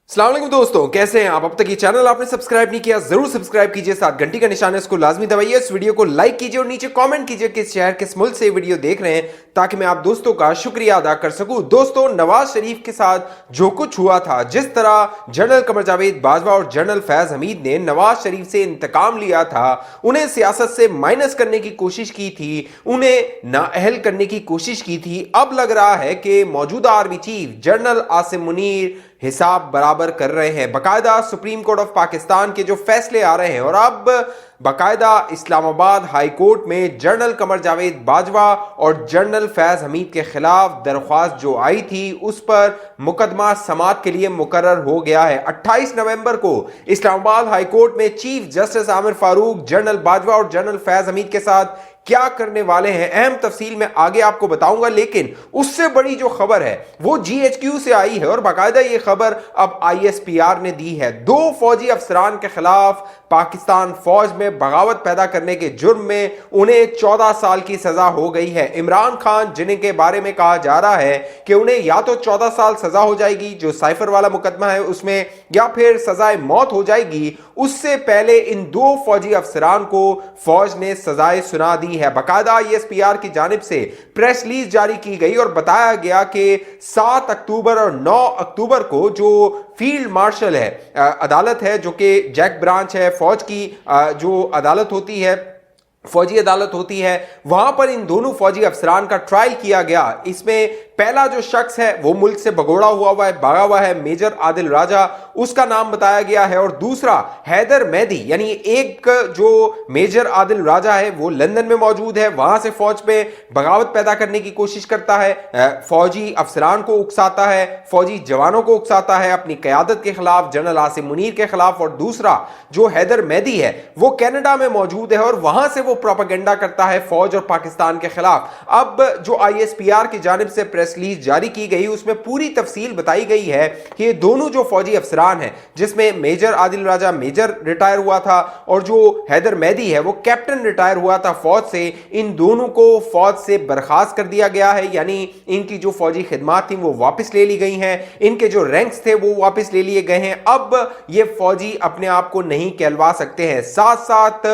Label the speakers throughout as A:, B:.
A: अस्सलाम वालेकुम दोस्तों, कैसे हैं आप? अब तक ये चैनल आपने सब्सक्राइब नहीं किया, जरूर सब्सक्राइब कीजिए, साथ घंटी का निशान है उसको लाजमी दबाइए, इस वीडियो को लाइक कीजिए और नीचे कमेंट कीजिए किस शहर किस मुल्क से ये वीडियो देख रहे हैं, ताकि मैं आप दोस्तों का शुक्रिया अदा कर सकूं। दोस्तों, नवाज शरीफ के साथ जो कुछ हुआ था, जिस तरह जनरल कमर जावेद बाजवा और जनरल फैज हमीद ने नवाज शरीफ से इंतकाम लिया था, उन्हें सियासत से माइनस करने की कोशिश की थी, उन्हें नाअहल करने की कोशिश की थी, अब लग रहा है कि मौजूदा army chief general Asim Munir हिसाब बराबर कर रहे हैं। बकायदा सुप्रीम कोर्ट ऑफ पाकिस्तान के जो फैसले आ रहे हैं और अब बकायदा इस्लामाबाद हाई कोर्ट में जनरल कमर जावेद बाजवा और जनरल फैज हमीद के खिलाफ दरख्वास्त जो आई थी उस पर मुकदमा समाअत के लिए मुकर्रर हो गया है। 28 नवंबर को इस्लामाबाद हाई कोर्ट में chief justice Aamir Farooq general Bajwa और जनरल फैज हमीद के साथ क्या करने वाले हैं, अहम तफसील में आगे आपको बताऊंगा। लेकिन उससे बड़ी जो खबर है वो GHQ से आई है और बाकायदा ये खबर अब ISPR ने दी है। 2 फौजी अफसरान के खिलाफ पाकिस्तान फौज में बगावत पैदा करने के जुर्म में उन्हें 14 साल की सजा हो गई है। इमरान खान, जिनके बारे में कहा जा रहा है कि उन्हें या तो 14 साल सजा हो जाएगी जो साइफर वाला मुकदमा है उसमें, या फिर सजाए मौत हो जाएगी, उससे पहले इन 2 फौजी अफसरान को फौज ने सजाएं सुना दी है। बकायदा ISPR की जानिब से प्रेस रिलीज जारी की गई और बताया गया कि 7 अक्टूबर और 9 अक्टूबर को जो फील्ड मार्शल है, अदालत है जो कि जैक ब्रांच है, फौज की जो अदालत होती है, फौजी अदालत होती है, वहां पर इन दोनों फौजी अफसरान का ट्रायल किया गया। इसमें पहला जो शख्स है वो मुल्क से भगोड़ा हुआ है, भागा हुआ है, मेजर आदिल राजा, उसका नाम बताया गया है, और दूसरा हैदर मेहदी, यानी एक जो मेजर आदिल राजा है वो लंदन में मौजूद है, वहां से फौज पे बगावत पैदा करने की कोशिश करता है, फौजी अफसरान को उकसाता है, फौजी जवानों को उकसाता है अपनी क़यादत के खिलाफ, जनरल आसिम मुनीर के खिलाफ। और दूसरा जो हैदर मेहदी है वो कनाडा में मौजूद है और वहां से वो प्रोपेगेंडा करता है फौज और पाकिस्तान के खिलाफ। अब जो ISPR की जानिब से प्रेस रिलीज जारी की गई उसमें पूरी तफसील बताई गई है कि ये दोनों जो फौजी अफसरान हैं, जिसमें मेजर आदिल राजा मेजर रिटायर हुआ था और जो हैदर मेहदी है वो कैप्टन रिटायर हुआ था फौज से, इन दोनों को फौज से बर्खास्त कर दिया गया है, यानी इनकी जो फौजी खिदमात थी वो वापस ले ली गई हैं, इनके जो रैंक्स थे वो वापस ले लिए गए हैं। अब ये फौजी अपने आप को नहीं कहलवा सकते हैं। साथ साथ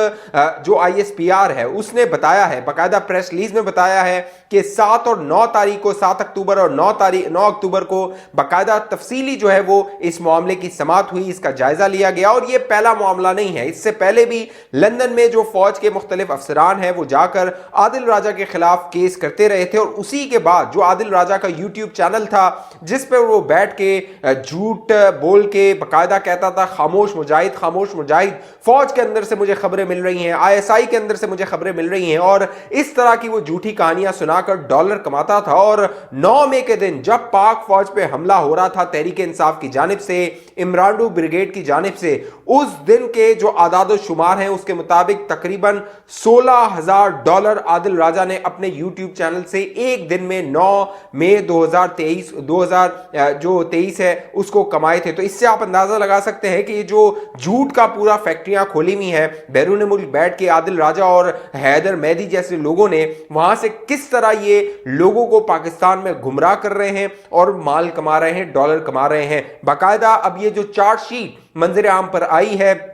A: जो ISPR है उसने बताया है, बाकायदा प्रेस रिलीज में बताया है कि 7 और 9 तारीख को, 7 अक्टूबर और 9 अक्टूबर को बाकायदा तफसीली जो है वो इस मामले की समाअत हुई, इसका जायजा लिया गया। और ये पहला मामला नहीं है, इससे पहले भी लंदन में जो फौज के मुख्तलिफ अफसरान हैं वो जाकर आदिल राजा के खिलाफ केस करते रहे थे, और उसी के बाद जो आदिल राजा का YouTube चैनल था जिस पर वो बैठ के झूठ बोल के बाकायदा कहता था खामोश मुजाहिद, खामोश मुजाहिद, फौज के अंदर से मुझे खबरें मिल रही हैं, ISI के अंदर से मुझे खबरें मिल रही हैं, और इस तरह की वो झूठी कहानियां सुनाकर डॉलर कमाता था। और 9 मई के दिन जब पाक फौज पे हमला हो रहा था तहरीक इंसाफ की जानिब से, इमरान ब्रिगेड की जानिब से, उस दिन के जो आदाद शुमार हैं उसके मुताबिक तकरीबन $16,000 आदिल राजा ने अपने YouTube चैनल से एक दिन में 9 मई 2023 है उसको कमाए थे। तो इससे आप अंदाजा लगा सकते हैं कि ये जो झूठ का पूरा फैक्ट्रियां खोली हुई हैं बैरून मुल्क बैठ के आदिल राजा और हैदर मेहदी जैसे लोगों ने, वहां से किस तरह ये लोगों को पाकिस्तान में गुमराह कर रहे हैं और माल कमा रहे हैं, डॉलर कमा रहे हैं। बाकायदा अब ये जो चार्जशीट मंजर आम पर आई है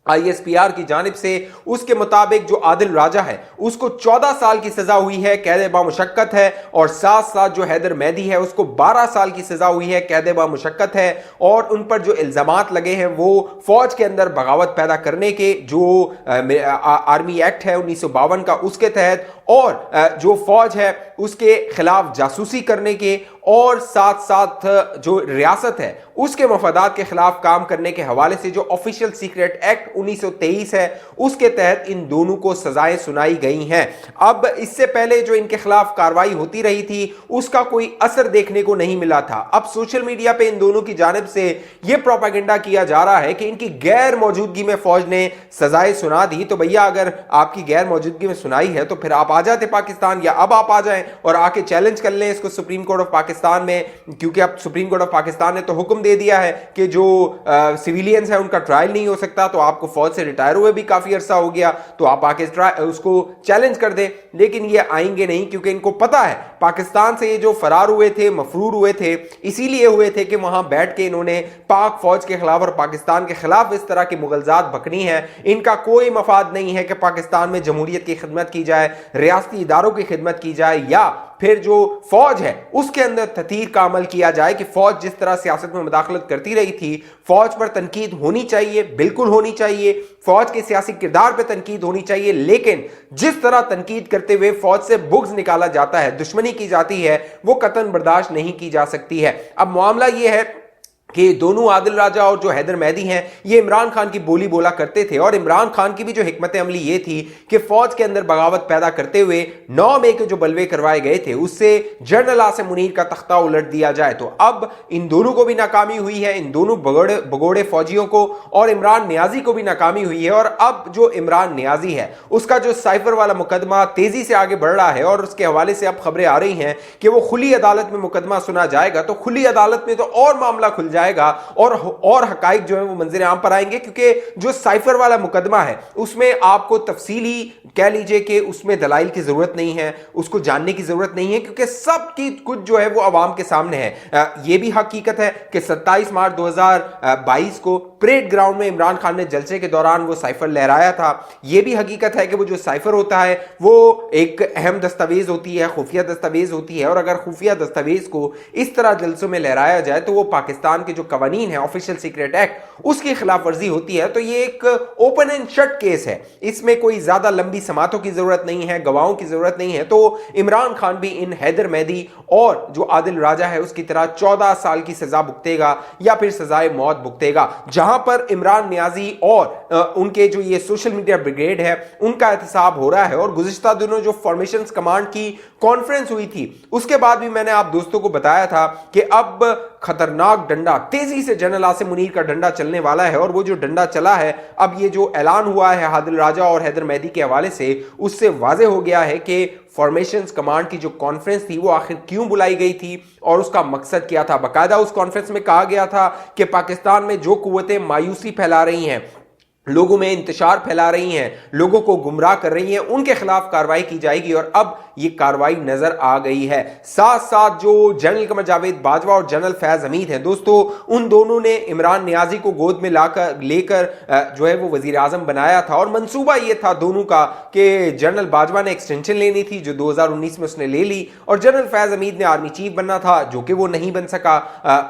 A: ISPR की जानिब से, उसके मुताबिक जो आदिल राजा है उसको 14 साल की सजा हुई है, कैद बामुशक्कत है, और साथ साथ जो हैदर मेहदी है उसको 12 साल की सजा हुई है, कैद बामुशक्कत है, और उन पर जो इल्जामात लगे हैं वो फौज के अंदर बगावत पैदा करने के, जो आर्मी एक्ट है 1952 का उसके तहत, और जो फौज है उसके खिलाफ जासूसी करने के, और साथ साथ जो रियासत है उसके मफादात के खिलाफ काम करने के हवाले से जो ऑफिशियल सीक्रेट एक्ट 1923 है उसके तहत इन दोनों को सजाएं सुनाई गई हैं। अब इससे पहले जो इनके खिलाफ कार्रवाई होती रही थी उसका कोई असर देखने को नहीं मिला था। अब सोशल मीडिया पे इन दोनों की जानिब से यह प्रोपेगेंडा किया जा रहा है कि इनकी गैर मौजूदगी में फौज ने सजाएं सुना दी। तो भैया, अगर आपकी गैर मौजूदगी में सुनाई है तो फिर आप आ जाते पाकिस्तान, या अब आप आ जाएं और आके चैलेंज कर लें इसको supreme court of Pakistan Pakistan में, क्योंकि अब सुप्रीम कोर्ट ऑफ पाकिस्तान ने तो हुक्म दे दिया है कि जो सिविलियंस है उनका ट्रायल नहीं हो सकता, तो आपको फौज से रिटायर हुए भी काफी अरसा हो गया, तो आप आके उसको चैलेंज कर दे। लेकिन ये आएंगे नहीं, क्योंकि इनको पता है पाकिस्तान से ये जो फरार हुए थे, मफरूर हुए थे, इसीलिए हुए थे कि वहां बैठ के इन्होंने पाक फौज के खिलाफ और पाकिस्तान के खिलाफ इस तरह की मुगलजात बकनी है। इनका कोई मफाद नहीं है कि पाकिस्तान में जमहूरियत की खिदमत की जाए, रियासती इदारों की खिदमत की जाए, या फिर जो फौज है उसके अंदर ततीर का अमल किया जाए कि फौज जिस तरह सियासत में मुदाखलत करती रही थी, फौज पर तनकीद होनी चाहिए, बिल्कुल होनी चाहिए, फौज के सियासी किरदार पर तनकीद होनी चाहिए, लेकिन जिस तरह तनकीद करते हुए फौज से बुग़्ज़ निकाला जाता है, दुश्मनी की जाती है, वो कतन बर्दाश्त नहीं की जा सकती है। अब मामला ये है कि दोनों आदिल राजा और जो हैदर मेहदी हैं ये इमरान खान की बोली बोला करते थे, और इमरान खान की भी जो हिकमत अमली ये थी कि फौज के अंदर बगावत पैदा करते हुए 9 मई के जो बलवे करवाए गए थे उससे जनरल आसिम मुनीर का तख्ता उलट दिया जाए। तो अब इन दोनों को भी नाकामी हुई है, इन दोनों भगोड़े फौजियों को और इमरान नियाजी को भी नाकामी हुई है। और अब जो इमरान नियाजी है उसका जो साइफर वाला मुकदमा तेजी से आगे बढ़ रहा है, और उसके हवाले से अब खबरें आ रही हैं कि वो खुली अदालत में मुकदमा सुना जाएगा, तो खुली अदालत में तो और मामला खुल जाएगा और हकाइक जो है वो मंजर आम पर आएंगे, क्योंकि जो साइफर वाला मुकदमा है उसमें आपको तफसीली कह लीजिए कि उसमें दलाइल की जरूरत नहीं है, उसको जानने की जरूरत नहीं है, क्योंकि सब की कुछ जो है वो आवाम के सामने है। यह भी हकीकत है कि 27 मार्च 2022 को परेड ग्राउंड में इमरान खान ने जलसे के दौरान वो साइफर लहराया था। यह भी हकीकत है कि वो जो साइफर होता है वो एक अहम दस्तावेज होती है, खुफिया दस्तावेज होती है, और अगर खुफिया दस्तावेज को इस तरह जलसों में लहराया जाए तो वो पाकिस्तान के जो कवानीन है ऑफिशियल सीक्रेट एक्ट, उसकी खिलाफ वर्जी होती है। तो ये एक ओपन एंड शट केस है, इसमें कोई ज्यादा लंबी समातों की जरूरत नहीं है, गवाहों की जरूरत नहीं है। तो इमरान खान भी इन हैदर मेहदी और जो आदिल राजा है उसकी तरह 14 साल की सजा भुगतेगा या फिर सजाए मौत भुगतेगा। जहां पर इमरान नियाजी और उनके जो ये सोशल मीडिया ब्रिगेड है उनका एहतसाब हो रहा है। और गुज़िश्ता दिनों जो फॉर्मेशन कमांड की कॉन्फ्रेंस हुई थी उसके बाद भी मैंने आप दोस्तों को बताया था कि अब खतरनाक डंडा, तेजी से जनरल आसिम मुनीर का डंडा चलने वाला है। और वो जो डंडा चला है, अब ये जो ऐलान हुआ है आदिल राजा और हैदर मेहदी के हवाले से, उससे वाज़े हो गया है कि फॉर्मेशंस कमांड की जो कॉन्फ्रेंस थी वो आखिर क्यों बुलाई गई थी और उसका मकसद क्या था। बाकायदा उस कॉन्फ्रेंस में कहा गया था कि पाकिस्तान में जो कुव्वतें मायूसी फैला रही हैं, लोगों में इंतशार फैला रही हैं, लोगों को गुमराह कर रही हैं, उनके खिलाफ कार्रवाई की जाएगी। और अब ये कार्रवाई नजर आ गई है। साथ साथ जो जनरल कमर जावेद बाजवा और जनरल फैज हमीद हैं दोस्तों, उन दोनों ने इमरान नियाजी को गोद में लेकर जो है वो वजीर आजम बनाया था। और मंसूबा ये था दोनों का कि जनरल बाजवा ने एक्सटेंशन लेनी थी जो 2019 में उसने ले ली, और जनरल फैज हमीद ने आर्मी चीफ बनना था जो कि वो नहीं बन सका।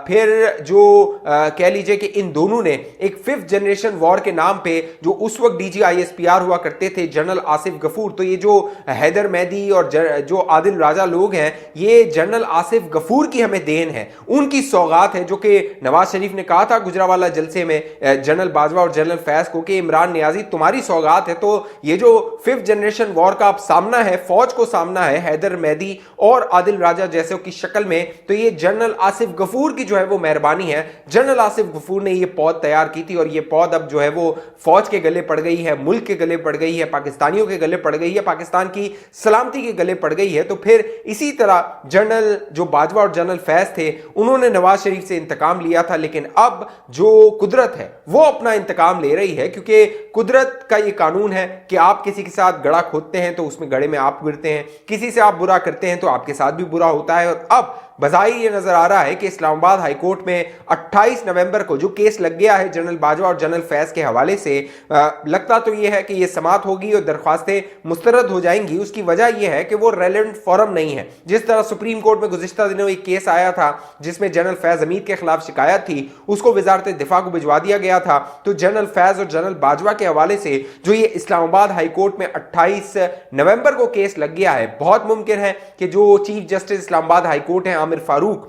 A: फिर जो कह लीजिए कि इन दोनों ने एक 5th जनरेशन वॉर के नाम पे जो उस वक्त DGISPR हुआ करते थे जनरल आसिफ गफूर, तो ये जो हैदर मेहदी और जो आदिल राजा लोग हैं ये जनरल आसिफ गफूर की हमें देन है, उनकी सौगात है, जो कि नवाज शरीफ ने कहा था गुजरावाला जलसे में जनरल बाजवा और जनरल फैज को कि इमरान नियाजी तुम्हारी सौगात है। तो ये जो 5th जनरेशन वॉर का अब सामना है, फौज को सामना है हैदर मेहदी और आदिल राजा जैसे की शक्ल में, तो ये जनरल आसिफ गफूर की जो है वो मेहरबानी है। जनरल आसिफ गफूर ने ये पौध तैयार की थी और ये पौध अब जो है वो फौज के गले पड़ गई है, मुल्क के गले पड़ गई है, पाकिस्तानियों के गले पड़ गई है, पाकिस्तान की सलामती के गले पड़ गई है। तो फिर इसी तरह जनरल जो बाजवा और जनरल फैज थे उन्होंने नवाज शरीफ से इंतकाम लिया था, लेकिन अब जो कुदरत है वो अपना इंतकाम ले रही है, क्योंकि कुदरत का ये कानून है कि आप किसी के साथ गड़ा खोदते हैं तो उसमें गड़े में आप गिरते हैं, किसी से आप बुरा करते हैं तो आपके साथ भी बुरा होता है। और अब बज़ाहिर ये नजर आ रहा है कि इस्लामाबाद हाई कोर्ट में 28 नवंबर को जो केस लग गया है जनरल बाजवा और जनरल फैज के हवाले से, लगता तो ये है कि ये समात होगी और दरख्वास्तें मुस्तरद हो जाएंगी। उसकी वजह यह है कि वो रेलेवेंट फोरम नहीं है। जिस तरह सुप्रीम कोर्ट में गुज़िश्ता दिनों एक केस आया था जिसमें जनरल फैज हमीद के खिलाफ शिकायत थी, उसको वजारत दिफा को भिजवा दिया गया था। तो जनरल फैज और जनरल बाजवा के हवाले से जो ये इस्लामाबाद हाई कोर्ट में 28 नवंबर को केस लग गया है, बहुत मुमकिन है कि जो chief justice Islamabad high court है आमिर फारूक,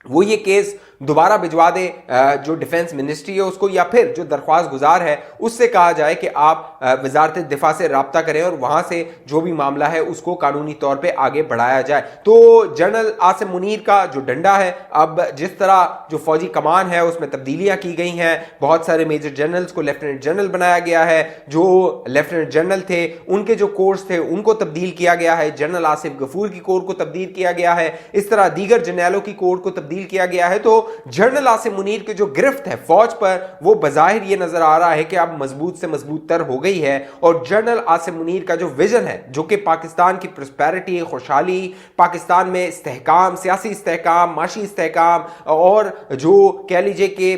A: वो ये केस दोबारा भिजवा दे जो डिफेंस मिनिस्ट्री है उसको, या फिर जो दरख्वास्त गुजार है उससे कहा जाए कि आप वजारत दिफा से राब्ता करें और वहां से जो भी मामला है उसको कानूनी तौर पे आगे बढ़ाया जाए। तो जनरल आसिम मुनीर का जो डंडा है, अब जिस तरह जो फौजी कमान है उसमें तब्दीलियां की गई हैं, बहुत सारे मेजर जनरल्स को लेफ्टिनेंट जनरल बनाया गया है, जो लेफ्टिनेंट जनरल थे उनके जो कोर्स थे उनको तब्दील किया गया है, जनरल आसिफ गफूर की कोर को तब्दील किया गया है, इस तरह दीगर जर्नैलों की कोर को तब्दील किया गया है। तो जनरल आसिम मुनीर की जो गिरफ्त है फौज पर, वो बजाहिर ये नजर आ रहा है कि अब मजबूत से मजबूत तर हो गई है। और जनरल आसिम मुनीर का जो विजन है, जो कि पाकिस्तान की प्रॉस्पेरिटी, खुशहाली, पाकिस्तान में इस्तेहकाम, सियासी इस्तेहकाम, माशी इस्तेहकाम और जो कह लीजिए कि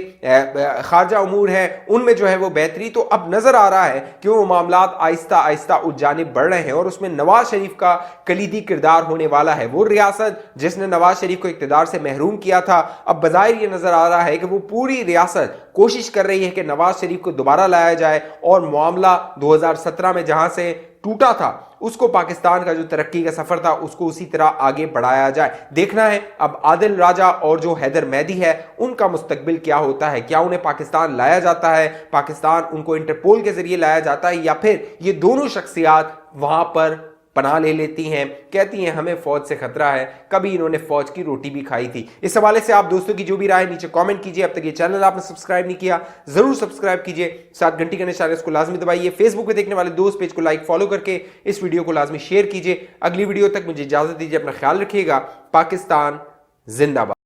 A: खारजा उमूर है उनमें जो है वो बेहतरी, तो अब नजर आ रहा है कि वो मामलात आहिस्ता आहिस्ता उस जानिब बढ़ रहे हैं और उसमें नवाज शरीफ का कलीदी किरदार होने वाला है। वो रियासत जिसने नवाज शरीफ को इक्तदार से महरूम किया था, अब बज़ाहिर ये नजर आ रहा है कि वो पूरी रियासत कोशिश कर रही है कि नवाज शरीफ को दोबारा लाया जाए और मामला 2017 में जहां से टूटा था उसको, पाकिस्तान का जो तरक्की का सफर था उसको उसी तरह आगे बढ़ाया जाए। देखना है अब आदिल राजा और जो हैदर मेहदी है उनका मुस्तकबिल क्या होता है, क्या उन्हें पाकिस्तान लाया जाता है, पाकिस्तान उनको इंटरपोल के जरिए लाया जाता है, या फिर ये दोनों शख्सियात वहां पर पनाह ले लेती हैं, कहती हैं हमें फौज से खतरा है, कभी इन्होंने फौज की रोटी भी खाई थी। इस हवाले से आप दोस्तों की जो भी राय नीचे कमेंट कीजिए। अब तक ये चैनल आपने सब्सक्राइब नहीं किया जरूर सब्सक्राइब कीजिए, साथ घंटी का निशान इसको लाजमी दबाइए, फेसबुक पे देखने वाले दोस्त पेज को लाइक फॉलो करके इस वीडियो को लाजमी शेयर कीजिए। अगली वीडियो तक मुझे इजाजत दीजिए, अपना ख्याल रखिएगा। पाकिस्तान जिंदाबाद।